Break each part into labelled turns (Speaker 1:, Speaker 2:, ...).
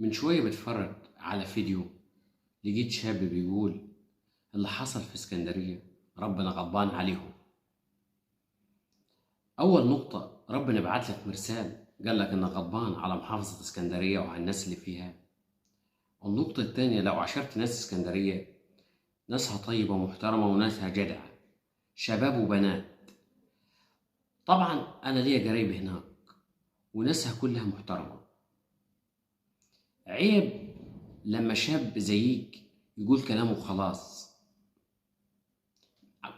Speaker 1: من شوية بتفرج على فيديو، لقيت شاب بيقول اللي حصل في اسكندرية ربنا غضبان عليهم. أول نقطة، ربنا بعت لك مرسال قال لك إنه غضبان على محافظة اسكندرية وعلى الناس اللي فيها. النقطة التانية، لو عشرت ناس اسكندرية، ناسها طيبة ومحترمة وناسها جدعة، شباب وبنات. طبعا أنا ليا قرايب هناك وناسها كلها محترمة. عيب لما شاب زيك يقول كلامه خلاص،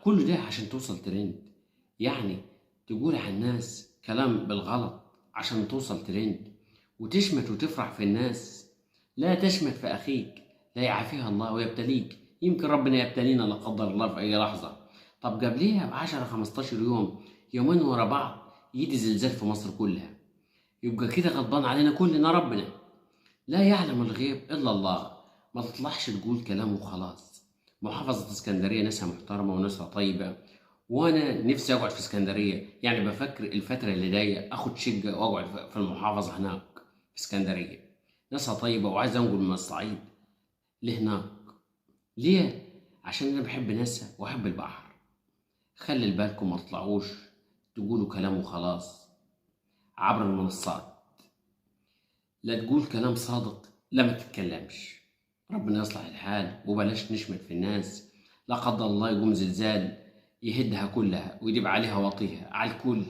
Speaker 1: كل ده عشان توصل ترند. يعني تقول على الناس كلام بالغلط عشان توصل ترند، وتشمت وتفرح في الناس. لا تشمت في أخيك، لا يعافيها الله ويبتليك. يمكن ربنا يبتلينا لا قدر الله في أي لحظة. طب قبليها ب10 15 يوم، يومين ورا بعض، يجي زلزال في مصر كلها، يبقى كده غضبان علينا كلنا ربنا. لا يعلم الغيب إلا الله. ما تطلعش تقول كلام وخلاص. محافظة اسكندرية ناسها محترمة وناسها طيبة، وأنا نفسي أقعد في اسكندرية. يعني بفكر الفترة اللي جاية أخد شقة وأقعد في المحافظة هناك في اسكندرية. ناسها طيبة وعايز أنقل من الصعيد لهناك. ليه؟ عشان أنا بحب ناسها وأحب البحر. خلي بالكم ما تطلعوش تقولوا كلام وخلاص عبر المنصات. لا تقول كلام صادق، لا ما تتكلمش. ربنا يصلح الحال، وبلاش نشمت في الناس. لا قدر الله يقوم زلزال يهدها كلها ويجيب عليها وطيها على الكل.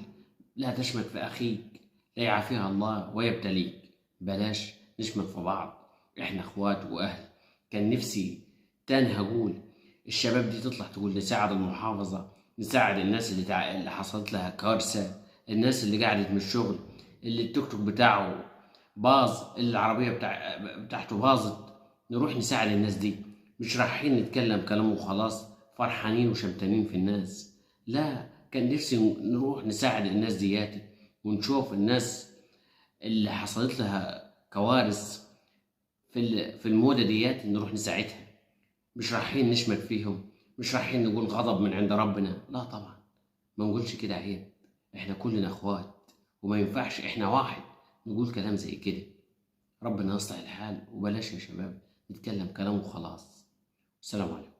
Speaker 1: لا تشمت في أخيك، لا يعافيها الله ويبتليك. بلاش نشمت في بعض، احنا اخوات واهل. كان نفسي تاني هقول الشباب دي تطلع تقول نساعد المحافظة، نساعد الناس اللي حصلت لها كارثة، الناس اللي قعدت من الشغل، اللي التوك توك بتاعه باظ، اللي العربية بتاعته باظت. نروح نساعد الناس دي، مش رايحين نتكلم كلام وخلاص فرحانين وشمتانين في الناس. لا، كان نفسي نروح نساعد الناس دياتي، ونشوف الناس اللي حصلت لها كوارث في المودة دياتي نروح نساعدها. مش رايحين نشمت فيهم، مش رايحين نقول غضب من عند ربنا. لا طبعا، ما نقولش كده، عيب. احنا كلنا اخوات، وما ينفعش احنا واحد نقول كلام زي كده. ربنا يصلح الحال، وبلاش يا شباب نتكلم كلام وخلاص. السلام عليكم.